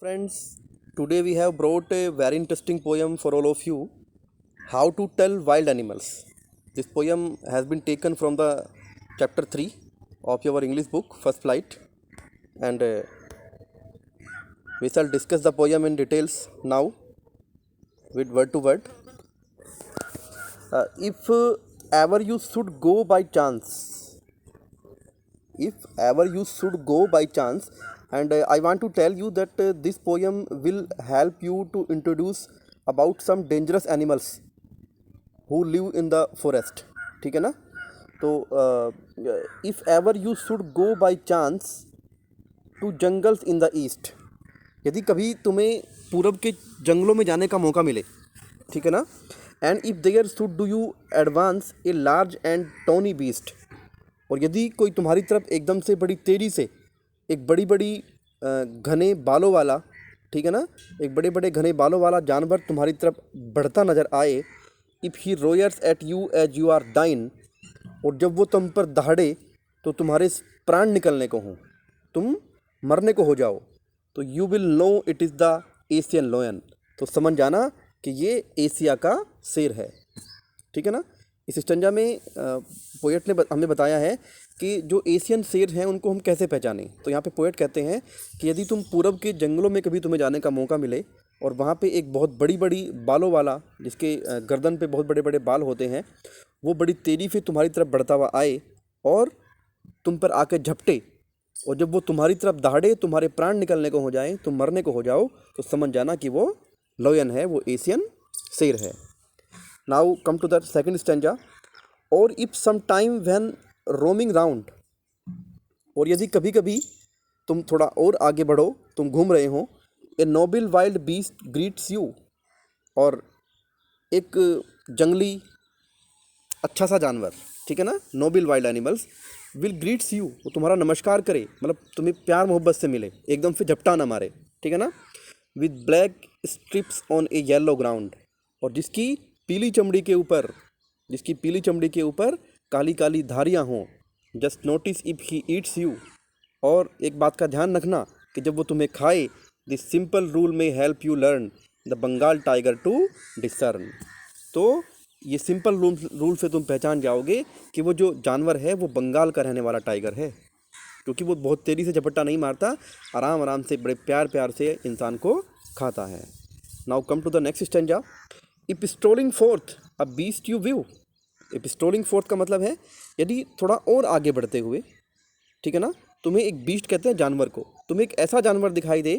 Friends, today we have brought a very interesting poem for all of you. How to Tell Wild Animals. This poem has been taken from the chapter 3 of your English book, First Flight, and we shall discuss the poem in details now with word to word. If ever you should go by chance, if ever you should go by chance, and I want to tell you that this poem will help you to introduce about some dangerous animals who live in the forest. ठीक है ना? तो if ever you should go by chance to jungles in the east, यदि कभी तुम्हें पूरब के जंगलों में जाने का मौका मिले, ठीक है ना, and if there should do you advance a large and tawny beast, और यदि कोई तुम्हारी तरफ एकदम से बड़ी तेज़ी से एक बड़ी बड़ी घने बालों वाला, ठीक है ना, एक बड़े बड़े घने बालों वाला जानवर तुम्हारी तरफ बढ़ता नज़र आए, if he roars at you as you are dying, और जब वो तुम पर दहाड़े तो तुम्हारे प्राण निकलने को हों, तुम मरने को हो जाओ, तो you will know it is the Asian lion, तो समझ जाना कि ये एशिया का शेर है। ठीक है ना? इस स्टंजा में पोएट ने हमें बताया है कि जो एशियन शेर हैं उनको हम कैसे पहचानें। तो यहाँ पे पोएट कहते हैं कि यदि तुम पूरब के जंगलों में कभी तुम्हें जाने का मौका मिले और वहाँ पे एक बहुत बड़ी बड़ी बालों वाला, जिसके गर्दन पे बहुत बड़े बड़े बाल होते हैं, वो बड़ी तेज़ी से तुम्हारी तरफ बढ़ता हुआ आए और तुम पर आके झपटे, और जब वो तुम्हारी तरफ दहाड़े, तुम्हारे प्राण निकलने को हो जाए, तुम मरने को हो जाओ, तो समझ जाना कि वो लोयन है, वो एशियन शेर है। Now come to the second stanza. और if some time when roaming round, और यदि कभी कभी तुम थोड़ा और आगे बढ़ो, तुम घूम रहे हो, a noble wild beast greets you, और एक जंगली अच्छा सा जानवर, ठीक है ना, noble wild animals will greets you, वो तुम्हारा नमस्कार करे, मतलब तुम्हें प्यार मोहब्बत से मिले, एकदम से झपटा ना मारे, ठीक है ना, with black strips on A yellow ground, और जिसकी पीली चमड़ी के ऊपर काली काली धारियाँ हों, just notice if he eats you, और एक बात का ध्यान रखना कि जब वो तुम्हें खाए, this simple rule may help you learn the Bengal tiger to discern, तो ये सिंपल रूल से तुम पहचान जाओगे कि वो जो जानवर है वो बंगाल का रहने वाला टाइगर है, क्योंकि वो बहुत तेज़ी से झपट्टा नहीं मारता, आराम आराम से बड़े प्यार प्यार से इंसान को खाता है। Now come to the next stanza. If strolling forth a beast you view, if strolling forth का मतलब है यदि थोड़ा और आगे बढ़ते हुए, ठीक है ना, तुम्हें एक बीस्ट कहते हैं जानवर को, तुम्हें एक ऐसा जानवर दिखाई दे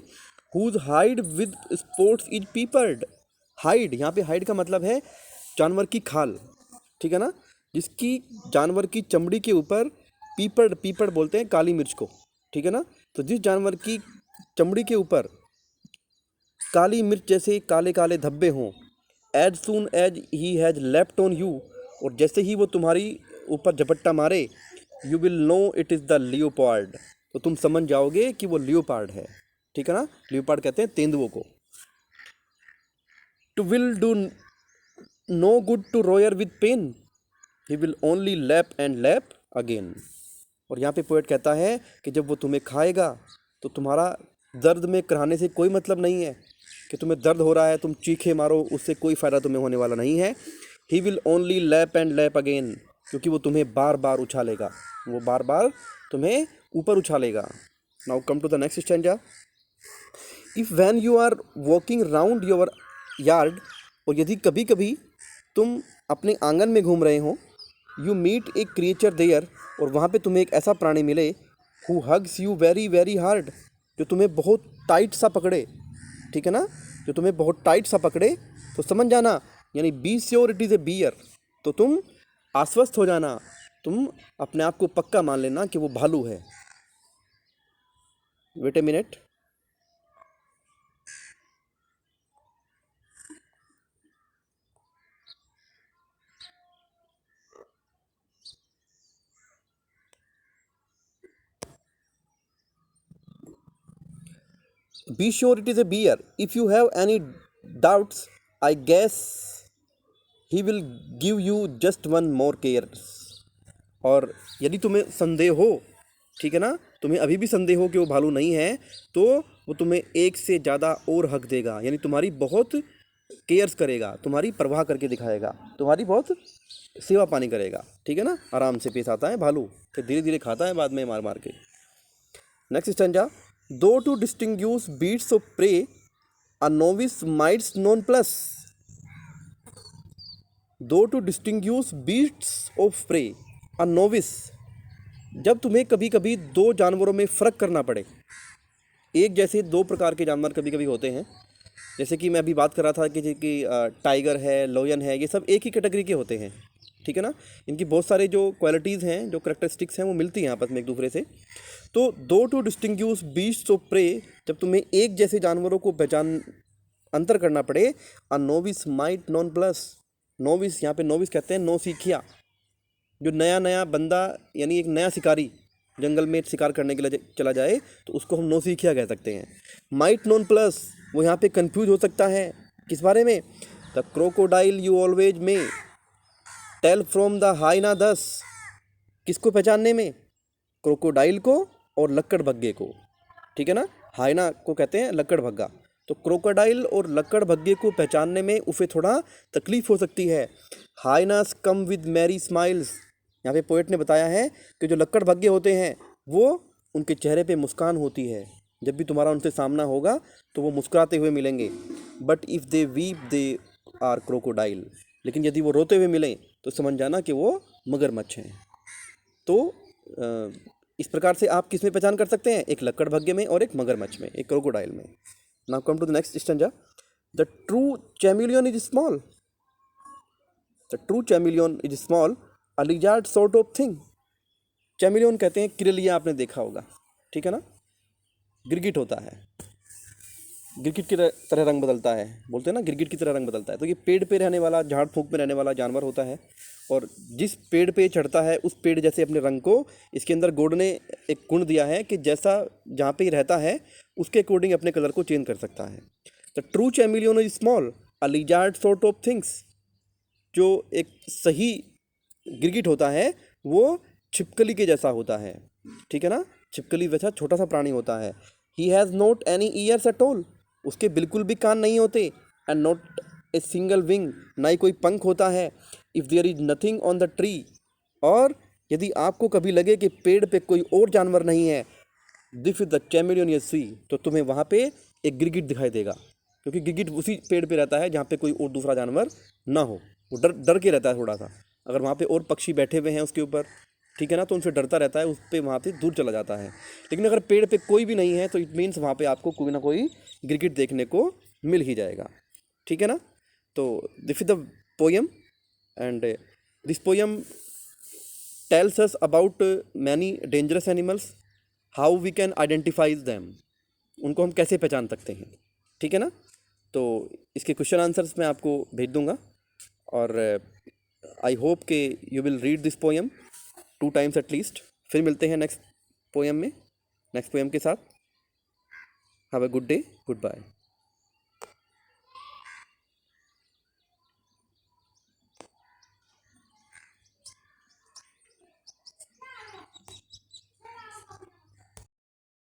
whose hide with spots is peppered, hide, यहाँ पे हाइड का मतलब है जानवर की खाल, ठीक है ना, जिसकी जानवर की चमड़ी के ऊपर पीपड़ बोलते हैं काली मिर्च को, ठीक है ना, तो जिस जानवर की चमड़ी के ऊपर काली मिर्च जैसे काले काले धब्बे हों, as soon as he has left on you, और जैसे ही वो तुम्हारी ऊपर झपट्टा मारे, you will know it is the leopard, तो तुम समझ जाओगे कि वो लियोपार्ड है, ठीक है ना, लियोपार्ड कहते हैं तेंदुओं को। To will do no good to roar with pain, he will only lap and lap again, और यहाँ पे पोएट कहता है कि जब वो तुम्हें खाएगा तो तुम्हारा दर्द में कराने से कोई मतलब नहीं है, कि तुम्हें दर्द हो रहा है तुम चीखे मारो, उससे कोई फ़ायदा तुम्हें होने वाला नहीं है। ही will only lap and lap again, क्योंकि वो तुम्हें बार बार उछालेगा, वो बार बार तुम्हें ऊपर उछालेगा। Now come to the next stanza. If when you are walking round your yard, और यदि कभी कभी तुम अपने आंगन में घूम रहे हो, you meet a creature there, और वहाँ पे तुम्हें एक ऐसा प्राणी मिले, who hugs you very very hard, जो तुम्हें बहुत टाइट सा पकड़े, ठीक है ना, जो तुम्हें बहुत टाइट सा पकड़े, तो समझ जाना, यानी be sure it is a bear, तो तुम आश्वस्त हो जाना, तुम अपने आप को पक्का मान लेना कि वो भालू है। Wait a minute. Be sure it is a bear. If you have any doubts, I guess he will give you just one more cares. और यदि तुम्हें संदेह हो, ठीक है ना, तुम्हें अभी भी संदेह हो कि वो भालू नहीं है, तो वो तुम्हें एक से ज़्यादा और हक देगा, यानी तुम्हारी बहुत केयर्स करेगा, तुम्हारी परवाह करके दिखाएगा, तुम्हारी बहुत सेवा पानी करेगा, ठीक है ना। आराम से पेश आता है भालू, फिर धीरे धीरे खाता है बाद में मार मार के। Next stanza, though to distinguish beasts of prey a novice might nonplus. Though to distinguish beasts of prey a novice, जब तुम्हें कभी कभी दो जानवरों में फ़र्क करना पड़े। एक जैसे दो प्रकार के जानवर कभी कभी होते हैं, जैसे कि मैं अभी बात कर रहा था कि टाइगर है, लोयन है, ये सब एक ही कैटेगरी के होते हैं, ठीक है ना। इनकी बहुत सारे जो क्वालिटीज़ हैं, जो करेक्टरिस्टिक्स हैं, वो मिलती हैं आपस में एक दूसरे से। तो दो टू डिस्टिंग्यूश बीस्ट्स ऑफ प्रे, जब तुम्हें एक जैसे जानवरों को पहचान अंतर करना पड़े। अ novice might non plus, novice यहाँ पे नोविस कहते हैं नौ सीखिया, जो नया नया बंदा यानी एक नया शिकारी जंगल में शिकार करने के लिए चला जाए तो उसको हम नौसिखिया कह सकते हैं। माइट नॉन प्लस, वो यहाँ पे कंफ्यूज हो सकता है किस बारे में। द क्रोकोडाइल यू ऑलवेज में टेल फ्रॉम द हाइना दस, किसको पहचानने में, क्रोकोडाइल को और लक्कड़ भग्गे को, ठीक है ना। हाइना को कहते हैं लक्कड़ भग्गा, तो क्रोकोडाइल और लक्कड़ भग्गे को पहचानने में उसे थोड़ा तकलीफ हो सकती है। Hyenas come with merry smiles, यहाँ पे पोएट ने बताया है कि जो लक्कड़ भग्गे होते हैं वो उनके चेहरे पे मुस्कान होती है, जब भी तुम्हारा उनसे सामना होगा तो वो मुस्कुराते हुए मिलेंगे। But if they weep they are crocodile, लेकिन यदि वो रोते हुए मिलें तो समझ जाना कि वो मगरमच्छ हैं। तो इस प्रकार से आप किस में पहचान कर सकते हैं, एक लक्कड़ भग्गे में और एक मगरमच्छ में, एक क्रोकोडाइल में। Now come to the next stanza, the true chameleon is small, the true chameleon is small a lizard sort of thing. Chameleon कहते हैं किरलिया, आपने देखा होगा, ठीक है ना। गिरगिट होता है, गिरगिट की तरह रंग बदलता है, बोलते हैं ना गिरगिट की तरह रंग बदलता है। तो ये पेड़ पे रहने वाला, झाड़ फूंक में रहने वाला जानवर होता है, और जिस पेड़ पे चढ़ता है उस पेड़ जैसे अपने रंग को, इसके अंदर गॉड ने एक गुण दिया है कि जैसा जहाँ पे ही रहता है उसके अकॉर्डिंग अपने कलर को चेंज कर सकता है। The true chameleon is small a lizard sort of things, जो एक सही गिरगिट होता है वो छिपकली के जैसा होता है, ठीक है ना। छिपकली वैसा छोटा सा प्राणी होता है। He has not any ears at all, उसके बिल्कुल भी कान नहीं होते। And not a single wing, ना ही कोई पंख होता है। If there is nothing on the tree, और यदि आपको कभी लगे कि पेड़ पे कोई और जानवर नहीं है, this is the chameleon you see, तो तुम्हें वहाँ पे एक गिरगिट दिखाई देगा, क्योंकि गिरगिट उसी पेड़ पे रहता है जहाँ पे कोई और दूसरा जानवर ना हो। वो डर डर के रहता है थोड़ा सा, अगर वहाँ पे और पक्षी बैठे हुए हैं उसके ऊपर, ठीक है ना, तो उनसे डरता रहता है, उस पे वहाँ पे दूर चला जाता है। लेकिन अगर पेड़ पे कोई भी नहीं है तो इट मीन्स वहाँ पे आपको कोई ना कोई गिरगिट देखने को मिल ही जाएगा, ठीक है ना। तो this is the poem, and this poem tells us about many dangerous animals, how we can identify them, उनको हम कैसे पहचान सकते हैं, ठीक है ना। तो इसके क्वेश्चन आंसर्स मैं आपको भेज दूंगा, और आई होप कि you will read this poem 2 times at least. फिर मिलते हैं नेक्स्ट पोएम में, नेक्स्ट पोएम के साथ। Have a good day, good bye.